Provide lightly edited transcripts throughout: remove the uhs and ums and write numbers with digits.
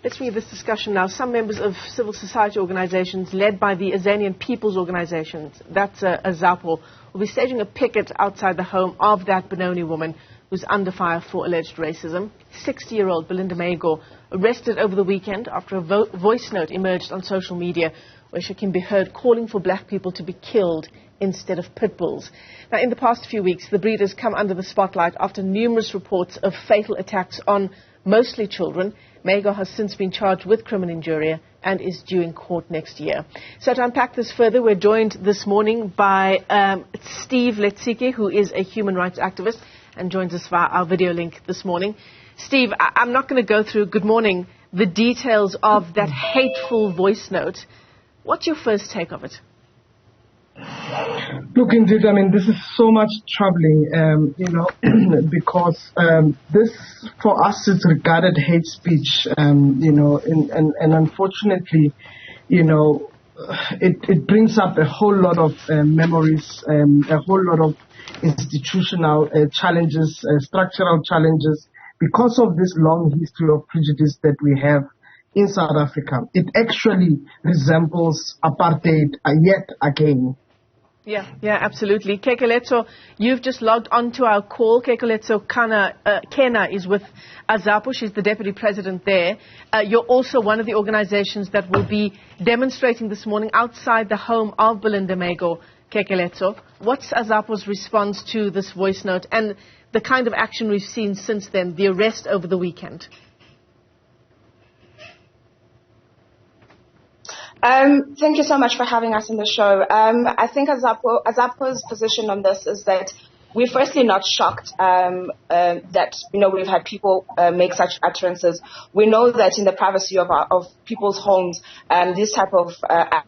Let's read this discussion now. Some members of civil society organizations led by the Azanian People's Organizations, that's Azapo, will be staging a picket outside the home of that Benoni woman who's under fire for alleged racism. 60-year-old Belinda Mago arrested over the weekend after a voice note emerged on social media where she can be heard calling for black people to be killed instead of pit bulls. Now, in the past few weeks, the breed has come under the spotlight after numerous reports of fatal attacks on mostly children. Mago has since been charged with criminal injury and is due in court next year. So to unpack this further, we're joined this morning by Steve Letsike, who is a human rights activist and joins us via our video link this morning. Steve, I'm not going to go through, good morning, the details of that hateful voice note. What's your first take of it? Look, indeed, I mean, this is so much troubling, because this, for us, is regarded hate speech, and unfortunately, it brings up a whole lot of memories, a whole lot of institutional challenges, structural challenges, because of this long history of prejudice that we have in South Africa. It actually resembles apartheid yet again. Yeah, absolutely. Kekeletso, you've just logged onto our call. Kekeletso Khena is with Azapo. She's the deputy president there. You're also one of the organizations that will be demonstrating this morning outside the home of Belinda Mago. Kekeletso, what's Azapo's response to this voice note and the kind of action we've seen since then, the arrest over the weekend? Thank you so much for having us on the show. I think Azapo's position on this is that we're firstly not shocked that, we've had people make such utterances. We know that in the privacy of people's homes, these type of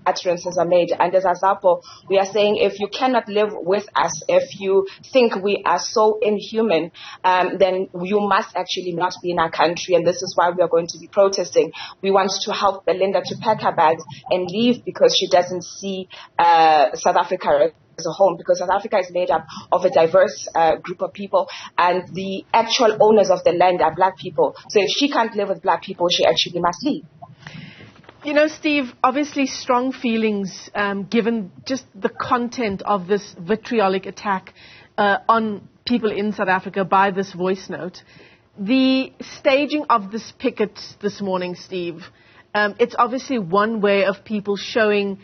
utterances are made. And as Azapo, we are saying if you cannot live with us, if you think we are so inhuman, then you must actually not be in our country. And this is why we are going to be protesting. We want to help Belinda to pack her bags and leave because she doesn't see South Africa as a home, because South Africa is made up of a diverse group of people, and the actual owners of the land are black people. So if she can't live with black people, she actually must leave. Steve, obviously strong feelings given just the content of this vitriolic attack on people in South Africa by this voice note. The staging of this picket this morning, Steve, it's obviously one way of people showing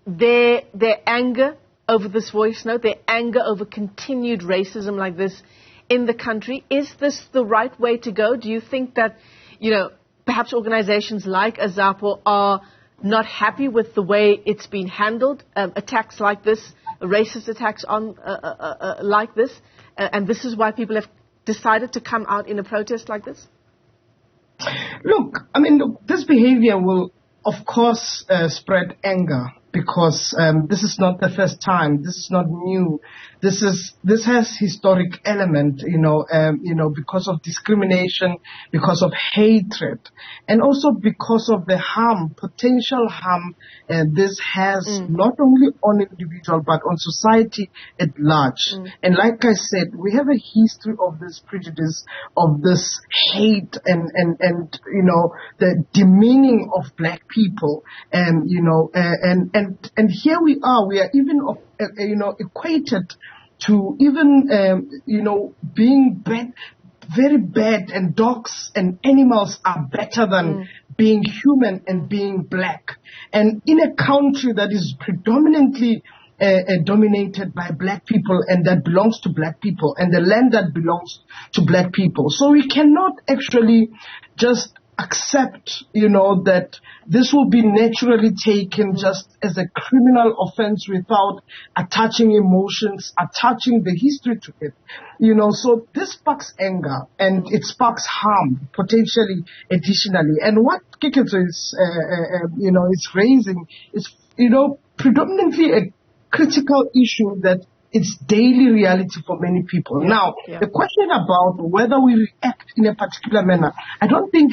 their anger over this voice note, their anger over continued racism like this in the country. Is this the right way to go? Do you think that, perhaps organizations like Azapo are not happy with the way it's been handled, attacks like this, racist attacks on like this, and this is why people have decided to come out in a protest like this? Look, this behavior will, of course, spread anger, because this is not the first time. This is not new. This has historic element, because of discrimination, because of hatred, and also because of the potential harm this has not only on individual but on society at large. And like I said, we have a history of this prejudice, of this hate, and the demeaning of black people, and here we are even equated to even being bad, very bad, and dogs and animals are better than being human and being black. And in a country that is predominantly dominated by black people, and that belongs to black people, and the land that belongs to black people. So we cannot actually just accept, that this will be naturally taken just as a criminal offense without attaching emotions, attaching the history to it. So this sparks anger, and it sparks harm, potentially, additionally. And what Kekeletso is raising is, predominantly a critical issue that it's daily reality for many people. Now, the question about whether we react in a particular manner, I don't think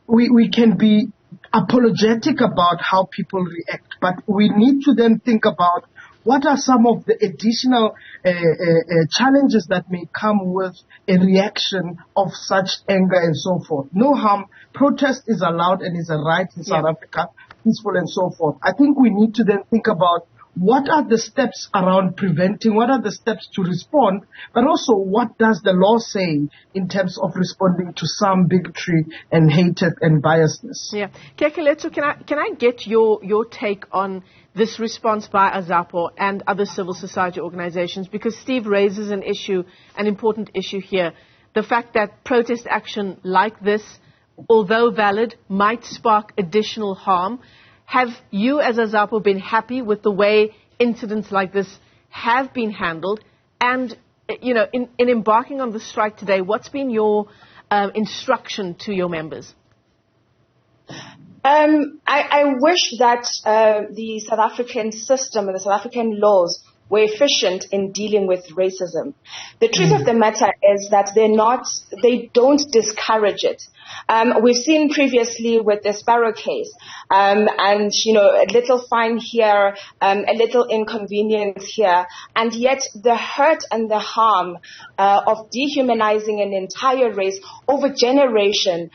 we can be apologetic about how people react, but we need to then think about what are some of the additional challenges that may come with a reaction of such anger and so forth. No harm. Protest is allowed and is a right in South Africa, peaceful and so forth. I think we need to then think about what are the steps around preventing, what are the steps to respond, but also what does the law say in terms of responding to some bigotry and hatred and biasness. Yeah. Kekeletso, can I get your take on this response by Azapo and other civil society organizations? Because Steve raises an important issue here. The fact that protest action like this, although valid, might spark additional harm. Have you as Azapo been happy with the way incidents like this have been handled? And, in embarking on the strike today, what's been your instruction to your members? I wish that the South African system and the South African laws were efficient in dealing with racism. The truth of the matter is that they don't discourage it. We've seen previously with the Sparrow case, and a little fine here, a little inconvenience here, and yet the hurt and the harm of dehumanizing an entire race over generation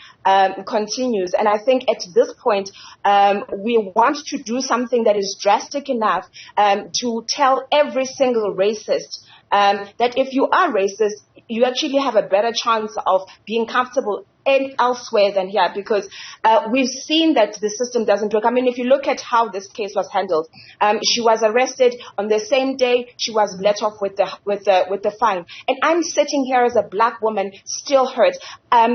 continues. And I think at this point, we want to do something that is drastic enough to tell every single racist that if you are racist, you actually have a better chance of being comfortable elsewhere than here, because we've seen that the system doesn't work. I mean, if you look at how this case was handled, she was arrested on the same day she was let off with the fine. And I'm sitting here as a black woman, still hurt.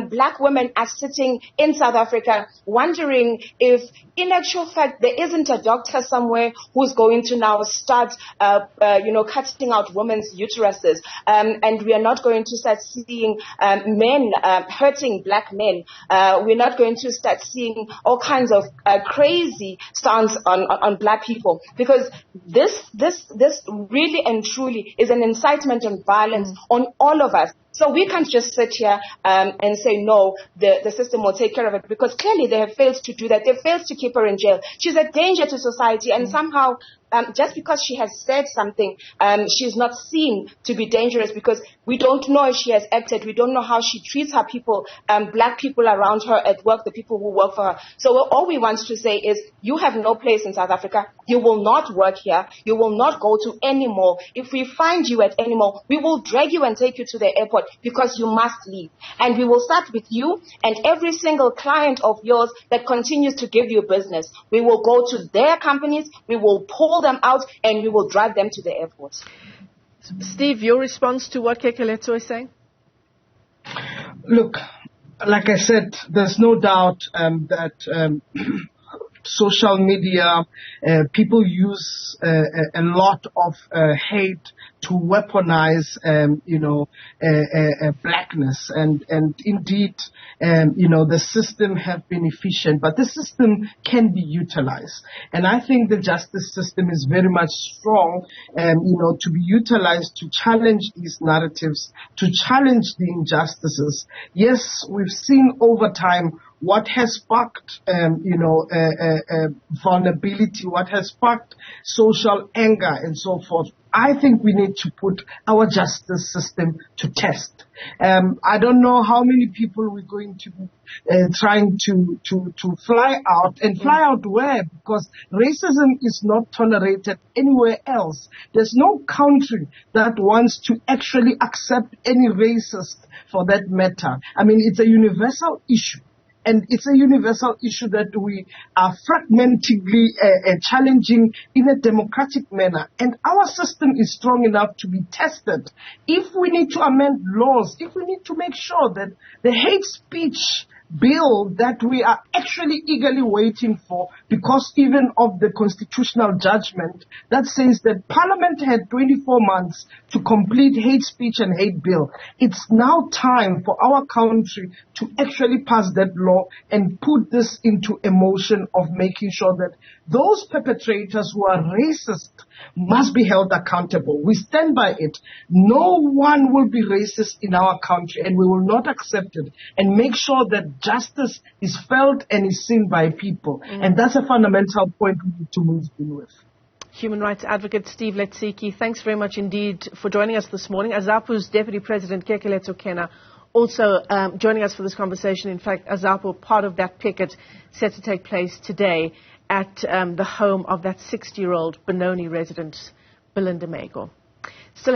Black women are sitting in South Africa wondering if, in actual fact, there isn't a doctor somewhere who's going to now start, cutting out women's uteruses, and we are not going to start seeing men hurting black men. We're not going to start seeing all kinds of crazy stunts on black people, because this really and truly is an incitement on violence on all of us. So we can't just sit here and say, no, the system will take care of it, because clearly they have failed to do that. They failed to keep her in jail. She's a danger to society, and somehow just because she has said something, she's not seen to be dangerous, because we don't know if she has acted. We don't know how she treats her people, black people around her at work, the people who work for her. So all we want to say is, you have no place in South Africa. You will not work here. You will not go to any mall. If we find you at any mall, we will drag you and take you to the airport, because you must leave. And we will start with you and every single client of yours that continues to give you business. We will go to their companies, we will pull them out, and we will drive them to the airport. Steve, your response to what Kekeletso is saying? Look, like I said, there's no doubt that social media, people use a lot of hate to weaponize, blackness. And indeed, the system have been efficient, but the system can be utilized. And I think the justice system is very much strong, to be utilized to challenge these narratives, to challenge the injustices. Yes, we've seen over time what has sparked, vulnerability, what has sparked social anger and so forth. I think we need to put our justice system to test. I don't know how many people we're going to be trying to fly out, and fly out where? Because racism is not tolerated anywhere else. There's no country that wants to actually accept any racist for that matter. I mean, it's a universal issue. And it's a universal issue that we are fragmentingly challenging in a democratic manner. And our system is strong enough to be tested. If we need to amend laws, if we need to make sure that the hate speech bill that we are actually eagerly waiting for, because even of the constitutional judgment that says that Parliament had 24 months to complete hate speech and hate bill. It's now time for our country to actually pass that law and put this into a motion of making sure that those perpetrators who are racist must be held accountable. We stand by it. No one will be racist in our country, and we will not accept it, and make sure that justice is felt and is seen by people. And that's a fundamental point we need to move in with. human rights advocate Steve Letsike, thanks very much indeed for joining us this morning. Azapo's Deputy President Kekeletso Khena also joining us for this conversation. In fact, Azapo, part of that picket set to take place today at the home of that 60-year-old Benoni resident, Belinda Magor. Still